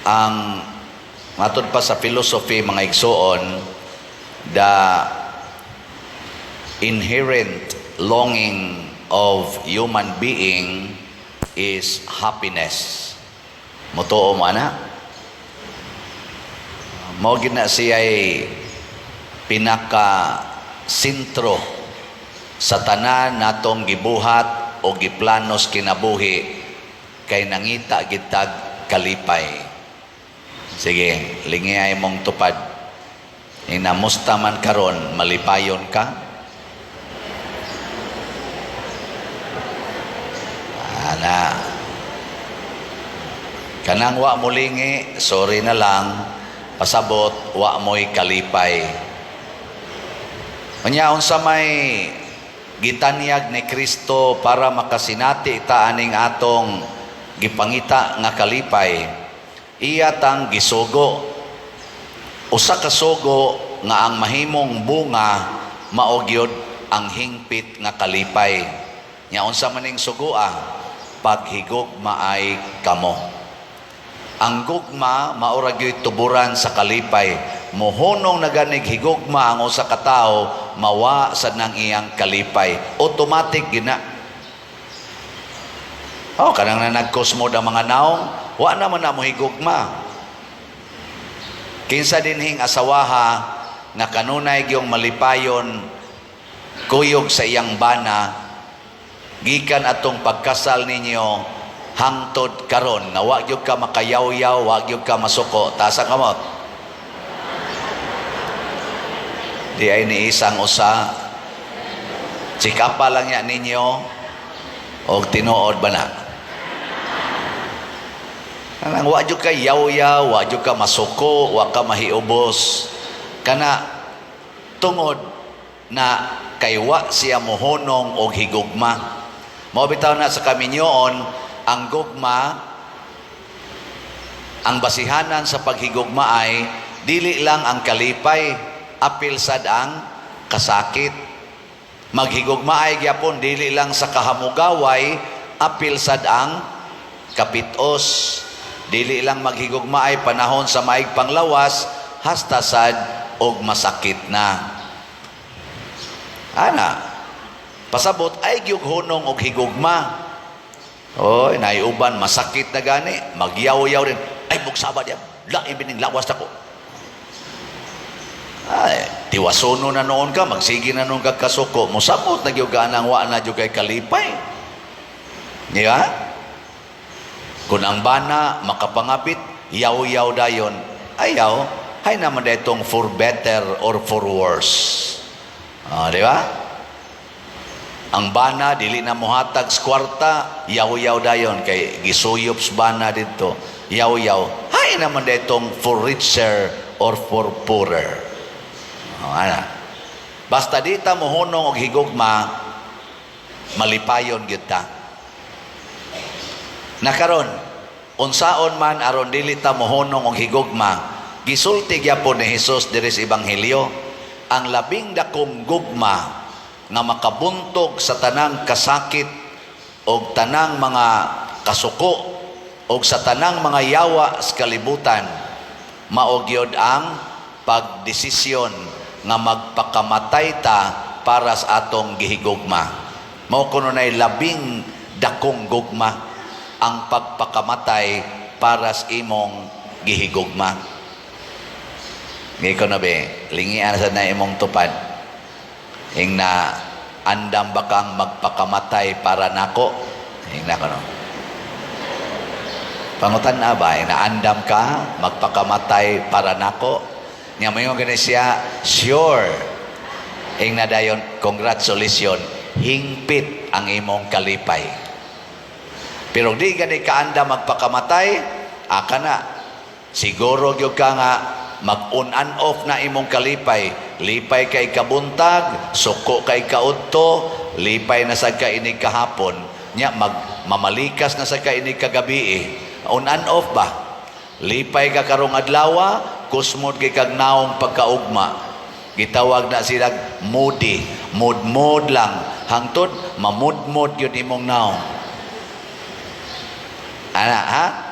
ang matod pa sa philosophy mga igsoon, the inherent longing of human being is happiness. Mutuo mo ana? Mao gid na siya'y pinaka sentro sa tanan natong gibuhat o giplanos kinabuhi kay nangita gitag kalipay. Sige, lingiyay mong tupad. Inamusta man karon, malipayon ka? Ana. Kanang wa mo lingi, sorry na lang, pasabot, wa mo'y kalipay. Unyaon sa may gitanyag ni Kristo para makasinati ita aning atong gipangita nga kalipay, iya tang gisugo. Usa ka sugo nga ang mahimong bunga mao gyud ang hingpit nga kalipay. Nya unsa maning sugua? Paghigugma ay kamo. Ang gugma maura gyud tuburan sa kalipay. Mohonong naganig higugma ang usa ka tawo, mawa sad nang iyang kalipay. Automatic gina. Kanang na nagkusmod ang mga naong, wa naman na mo higugma. Kinsa dinhing asawaha nga kanunay gyung malipayon kuyog sa iyang bana, gikan atong pagkasal ninyo hangtod karon na wa gyud ka makayaw-yaw, wa gyud ka masuko, tasa kamot. Di ay ni isang usa, tsikapa lang ya ninyo o tinuod ba na? Anang wa gyud ka yaw-yaw, wa gyud ka masuko, wa ka mahiubos. Kana tungod na kay wa siya mohonong og higugma. Mao bitaw na sa kaminyoon ang gugma, ang basihanan sa paghigugma ay dili lang ang kalipay, apil sad ang kasakit. Maghigugma ay gyapon dili lang sa kahamugaway, apil sad ang kapitos. Dili lang maghigugma ay panahon sa maig panglawas, hasta sad og masakit na. Ana, pasabot ay gyud hunong og higugma. Oy, naiuban masakit na gani, magyaw-yaw rin. Ay bugsaba diya, lain bining lawas ako. Ay, tiwasono na noon ka, magsigi na noon ka kasuko, musabot na gyud ganang wa na gyud kay kalipay. Niya? Kung ang bana makapangapit, yaw-yaw dayon, ayaw, hay naman itong for better or for worse. Di ba? Ang bana, dili na muhatag sa kwarta, yaw-yaw dayon, kay gisuyop sa bana dito, yaw-yaw, hay naman itong for richer or for poorer. Basta di ta mohunong og higugma, malipayon gyud ta. Nakaron, unsaon man aron dili ta mohonong og higugma, gisulti gyapon ni Hesus diri sa ebanghelyo, ang labing dakong gugma nga makabuntog sa tanang kasakit og tanang mga kasuko og sa tanang mga yawa sa kalibutan, mao gyud ang pagdesisyon nga magpakamatay ta para sa atong gihigugma. Mao kuno nay labing dakong gugma, ang pagpakamatay para sa imong gihigugma. Ngayon ko na be, lingian sa na imong tupad. Ing na andam ba kang magpakamatay para nako? Ing na ko no. Pangutan na ba? Ing na andam ka magpakamatay para nako? Nga mayon gani siya, sure. Ing na dayon, congratulations, hingpit ang imong kalipay. Pero di gani kaanda magpakamatay, aka na. Siguro gyud ka nga mag-on and off na imong kalipay. Lipay kay kabuntag, suko kay kaudto, lipay na sa kainig kahapon. Nya mamalikas na sa kainig kagabi. On and off ba? Lipay ka karong adlaw, kusmod kay kag naong pagkaugma. Gitawag na sila moody. Mood lang. Hangtod mamud-mud yun imong naong.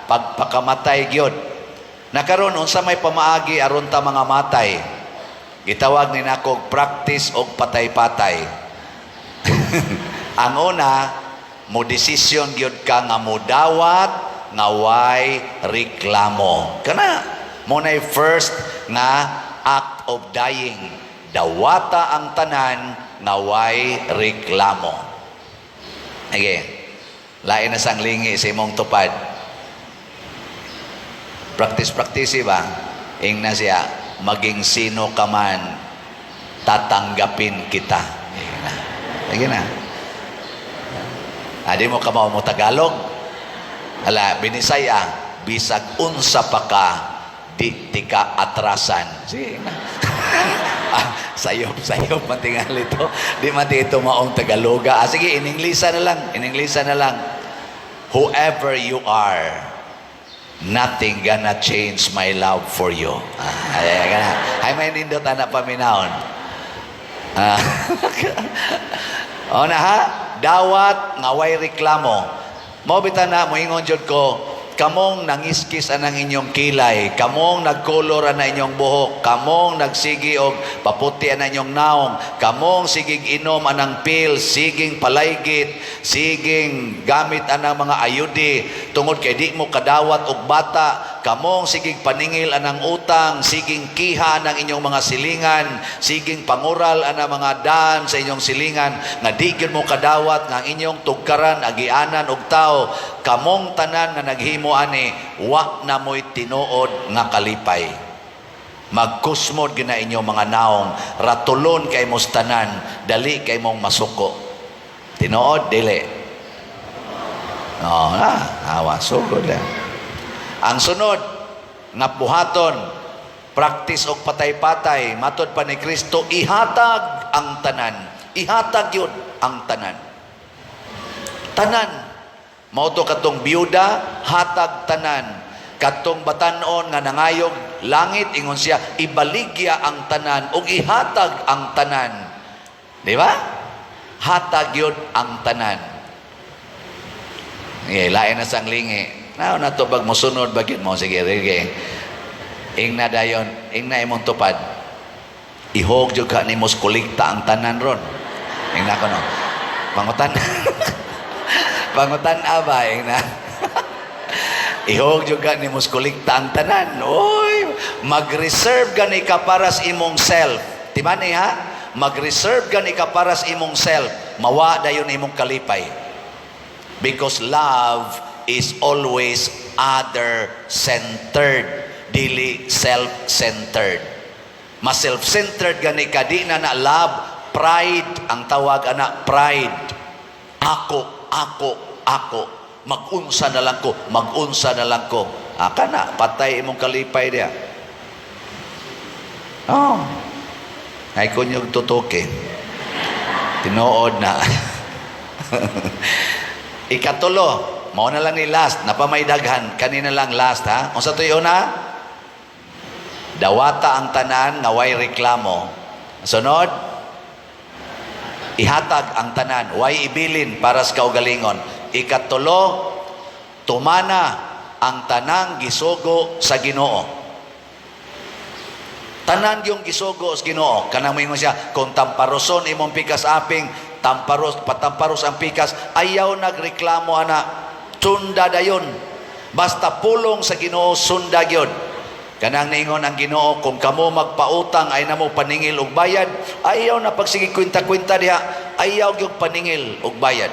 Pagpakamatay gyud, Nakaroon, unsa may pamaagi aron ta mga matay. Gitawag ni nako practice og patay-patay. Ang una, mo desisyon gyud ka nga mudawat nga way reklamo. Kana mo nay first nga act of dying. Dawata ang tanan nga way reklamo. Again, lain na sang lingi sa imong tupad. Practice ba? Ing na siya, maging sino ka man, tatanggapin kita. Lagi na. Di mo ka mo Tagalog? Hala, binisaya, bisag unsa pa ka, di ka atrasan. Sige na. Sayop, matingali ito. Di mati ito maong Tagaloga. Sige, in-Englisa na lang. Whoever you are, nothing gonna change my love for you. Ay, may nindot na paminahon. O na ha? Dawat nga way reklamo. Mo bitan na, moingon jud ko, kamong nangiskis anang inyong kilay, kamong nagkolor ana inyong buhok, kamong nagsigi og paputi ana inyong naong, kamong sigig inom anang pil, siging palaygit, siging gamit anang mga ayudi tungod kay di mo kadawat og bata, kamong sigig paningil anang utang, siging kiha anang inyong mga silingan, siging pangural anang mga daan sa inyong silingan, nga di gyud mo kadawat nga inyong tugkaran agianan og tao, kamong tanan nga naghimo ani wa na mo'y tinuod nga kalipay. Magkusmod gina inyong mga naong, ratulon kay mustanan, dali kay mong masuko. Tinuod dili. Awa sugod na. Ang sunod nga buhaton, practice og patay-patay, matod pa ni Kristo, ihatag ang tanan. Ihatag yun ang tanan. Tanan. Mauto katong biyuda, hatag tanan. Katong batanon nga nangayog langit, ingon siya, ibaligya ang tanan o ihatag ang tanan. Di ba? Hatag yun ang tanan. Lain na sang lingi. Na to bag mo sunod, bagit mo. Sige. Ing na dayon, ing na imong tupad. Ihog jud ka ni mos kulikta ang tanan ron. Ing na ko no. Pangutan abay na. Ihog juga ni muskulikta ang tanan. Oy, mag-reserve gani ka para sa imong self. Timan ha? Mag-reserve gani ka para sa imong self. Mawa dayon imong kalipay. Because love is always other-centered, dili self-centered. Mas self-centered gani ka, di na love, pride ang tawag ana, pride. Ako. Mag-unsa na lang ko. Kana, patay imong kalipay diya. Ay kunyog tutuki. Tinuod na. Ikatulo, mao na lang ni last, napamaydagan, kanina lang last ha. Unsa to na? Dawata ang tanan nga way reklamo. Sunod, ihatag ang tanan, way ibilin para sa kaugalingon. Ikatulo, tumana ang tanang gisugo sa Ginoo. Tanan yung gisugo sa Ginoo. Kanang mo siya, kung tamparoson imong pikas aping, patamparos ang pikas, ayaw nagreklamo ana, sunda dayon. Basta pulong sa Ginoo, sunda gyud. Kanang ningon ang Ginoo, kung kamo magpautang ay namo paningil og bayad, ayaw na pagsige kwenta-kwenta diha, ayaw gyud paningil og bayad.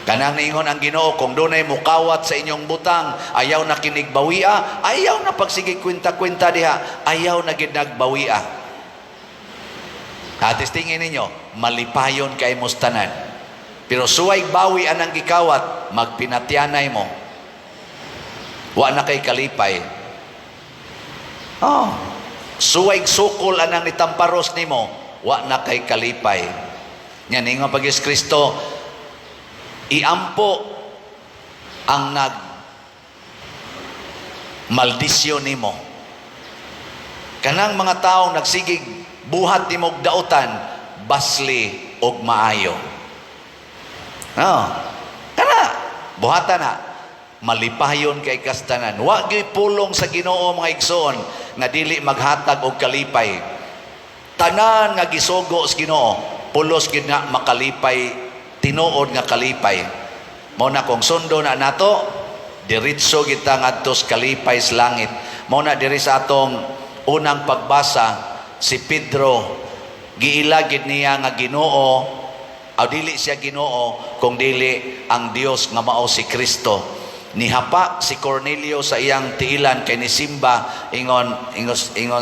Kanang ningon ang Ginoo, kung dunay mukawat sa inyong butang, ayaw na kinigbawia, ayaw na pagsige kwenta-kwenta diha, ayaw na gid nagbawia. Hatis tingin ninyo, malipayon kay mustanan. Pero suway bawi anang gikawat, magpinatyanay mo. Wa na kay kalipay. Suway sukol anang nitamparos nimo, wa na kay kalipay. Yan ingon pag Kristo, iampo ang maldisyon nimo. Kanang mga taong nagsigig buhat nimo og dautan, basli og maayo. Kana buhatan na. malipayon kay kastanan. Wa gyud pulong sa Ginoo mga igsoon nga dili maghatag og kalipay. Tanan nga gisugo sa Ginoo, pulos gid nga makalipay, tinuod nga kalipay. Mao na kung sundo na nato, diretso kita ngadto sa kalipay sa langit. Mao na diri sa atong unang pagbasa, si Pedro giilagid niya nga Ginoo, o dili siya Ginoo kung dili ang Dios nga mao si Kristo. Nihapa si Cornelio sa iyang tiilan kay ni simba ingon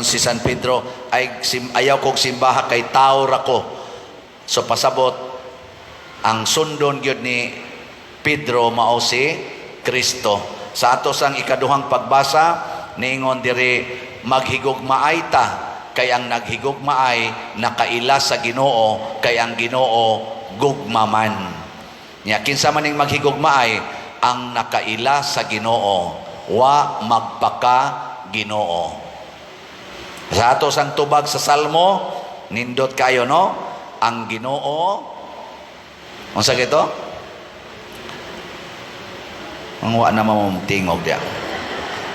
si San Pedro, ayaw kog simbaha kay tao ra ko. So pasabot ang sundon gyud ni Pedro mao si Kristo. Sa ato sang ikaduhang pagbasa niingon diri, maghigugmaay ta kay ang naghigugmaay nakaila sa Ginoo, kay ang Ginoo gugmaman. Nya kinsa man ning maghigugmaay, ang nakaila sa Ginoo, wa magpaka Ginoo. Sa ato sang tubag sa Salmo, nindot kayo no, ang Ginoo, unsa gito? Ang wa na mamumtingog diya.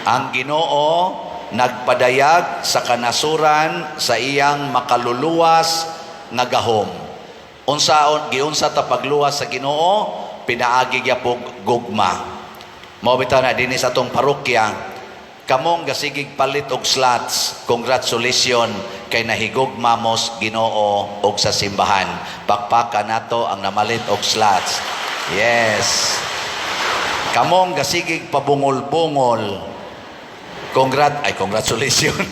Ang Ginoo nagpadayag sa kanasuran sa iyang makaluluwas nga gahom. Giunsa ta pagluwas sa Ginoo, pinaagi gyud pog gugma. Mao bitaw na dinhi sa atong parokya, kamong gasigig palit og slots. Congratulations kay nahigugma mos Ginoo og sa simbahan. Pakpakan nato ang namalit og slots. Yes. Kamong gasigig pabungol-bungol. Congratulations.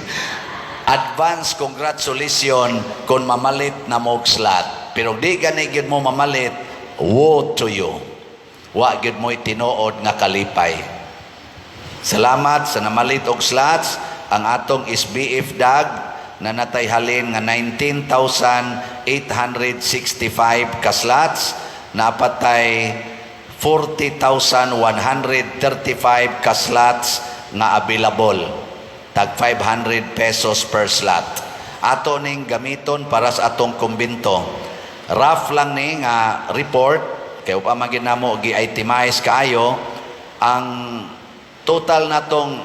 Advance congratulations kung mamalit na mo og slot. Pero di gani gyud mo mamalit, woe to you. Wa gyud mo tinuod nga kalipay. Salamat sa namalit og slots ang atong SBF DAG na natay halin nga 19,865 ka slots, napatay 40,135 ka slots nga available. Tag 500 pesos per slot. Ato ning gamiton para sa atong kumbinto. Rough lang ni nga report, kay upa man ginamo gi-itemize kaayo ang total natong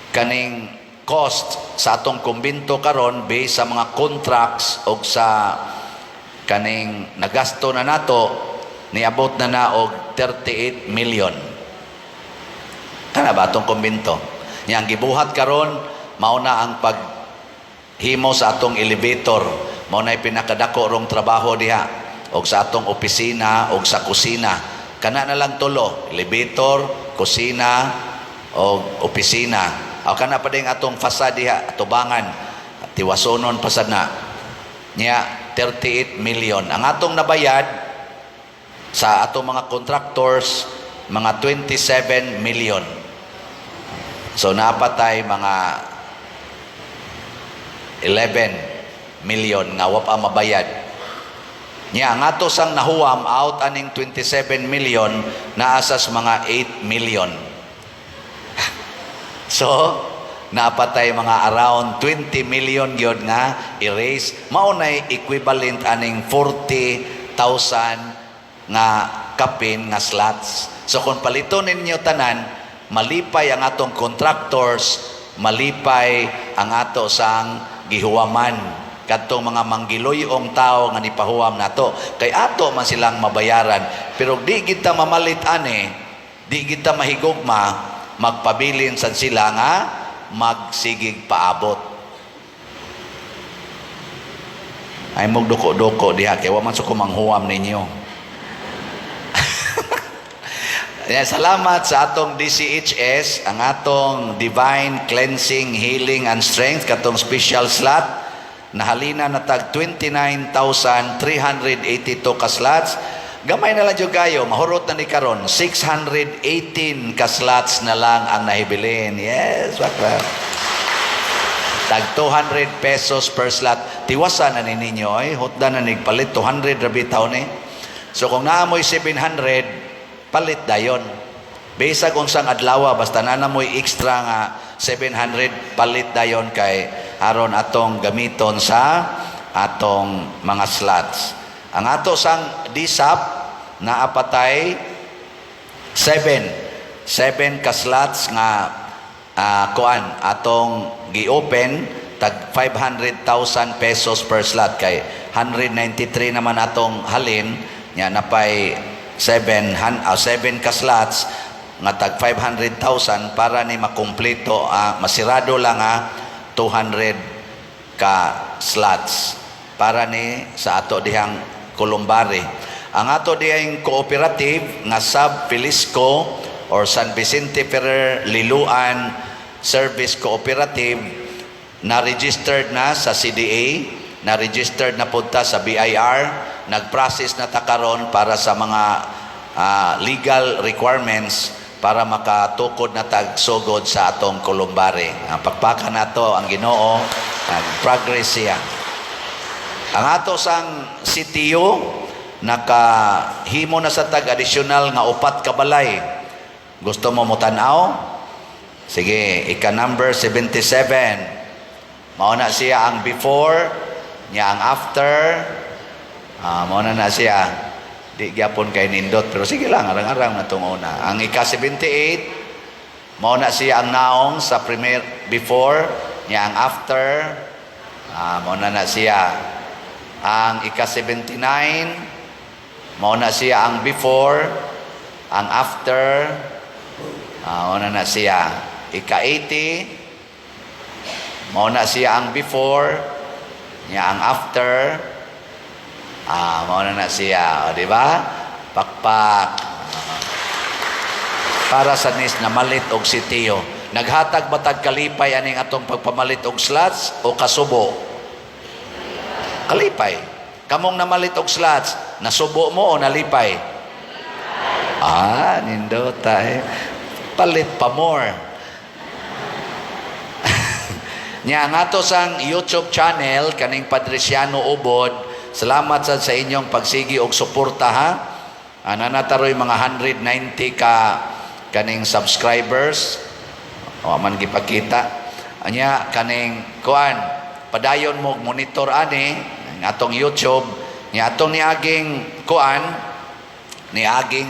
kaning cost sa atong kumbinto karon based sa mga contracts o sa kaning nagasto na nato, niabot na og 38 million. Kana ba atong kumbinto? Yang gibuhat karon mao na ang paghimo sa atong elevator. Mao na pinakadako rong trabaho diha og sa atong opisina og sa kusina. Kana na lang tulo, elevator, kusina og opisina. Aw kana pa ding atong fasad diha, atubangan, tiwasonon pasad na. Nya 38 million. Ang atong nabayad sa atong mga contractors mga 27 million. So napatay mga 11 million nga wa pa mabayad. Nya nga to sang nahuwam out aning 27 million naasas mga 8 million. So napatay mga around 20 million gyud nga erase. Mao nay equivalent aning 40,000 nga kapin nga slots. So kung paliton ninyo tanan, malipay ang atong contractors, malipay ang ato sang gihuwaman kadtong mga manggiloyong tao nga nipahuwam nato. Kay ato man silang mabayaran, pero di kita mamalit ani, di kita mahigugma, magpabilin sad sila nga magsigig paabot. Ay mog duko-duko diha kay wa man sa kumanghuwam ninyo. Salamat sa atong DCHS, ang atong Divine Cleansing, Healing and Strength, katong special slot, nahalina na tag 29,382 ka slots. Gamay na lang dyan kayo, mahurot na ni karon 618 ka slots na lang ang nahibilin. Yes, wakwa. Tag 200 pesos per slot. Tiwasan na ninyo, hotda na nigpalit, 200 rabitaw ni. So kung naamoy 700, palit dayon. Besa kung sang adlaw basta na mo'y extra nga 700, palit dayon kay aron atong gamiton sa atong mga slots. Ang ato sang DSAP naapatay 7 7 ka slots nga kuan atong gi-open tag 500,000 pesos per slot kay 193 naman atong halin nya napay 7 ka slots nga tag 500,000 para ni makumpleto masirado lang 200 ka slots para ni sa ato dihang Columbari. Ang ato dihang cooperative nga Sub Filisco or San Vicente Ferrer Liluan Service Cooperative na-registered na sa CDA, na-registered na punta sa BIR, nag-process na takaron para sa mga legal requirements para makatukod na tagsugod sa atong Columbari. Ang pagpaka na to, ang Ginoo, nag-progress siya. Ang ato sang CTO, nakahimo na sa tag-additional nga 4 ka balay. Gusto mo mutanaw? Sige, number 77. Mauna siya ang before, niya ang after. Mauna na siya. Di gyapon kay nindot, pero sige lang, arang-arang na itong una. Ang ika-78, mauna siya ang naong sa before, niya ang after. Mauna na siya. Ang ika-79, mauna siya ang before, ang after. Mauna na siya. Ika-80, mauna siya ang before, niya ang after. Mauna na siya. O, di ba? Pakpak. Para sa nis na malit og sitiyo. Naghatag batag kalipay aning atong pagpamalit og slots o kasubo? Kalipay. Kamong namalit og slots, nasubo mo o nalipay? Nindo tayo. Palit pa more. Nya nga to sang YouTube channel kaning Padresiano Ubod. Salamat sa inyong pagsigi og suporta ha. Nanataroy mga 190 ka kaning subscribers. O man gipakita. Anya kaning kuan padayon mo monitor ani ng atong YouTube. Nya atong niaging kuan niaging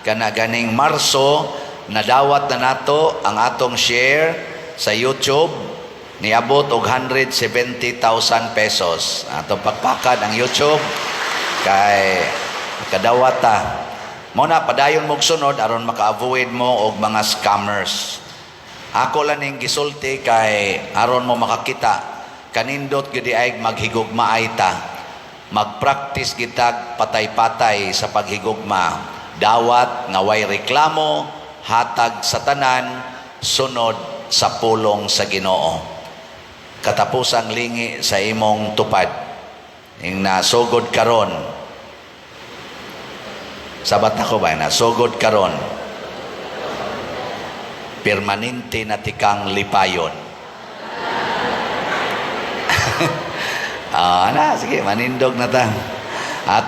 ganing Marso nadawat na nato ang atong share sa YouTube niabot og 170,000 pesos. Atong pakpakad ang YouTube kay kadawat ta. Mo na padayon mo sunod aron maka-avoid mo og mga scammers. Ako lang ning gisulti kay aron mo makakita kanindot gyud ay maghigugma ay ta. Mag-practice gitag patay-patay sa paghigugma. Dawat nga way reklamo, hatag sa tanan, sunod sa pulong sa Ginoo. Katapusang lingi sa imong tupad. Ing nasugod karon. Sabat ako ba? Nasugod karon. Permanente na tikang lipayon. Sige, manindog na ta. At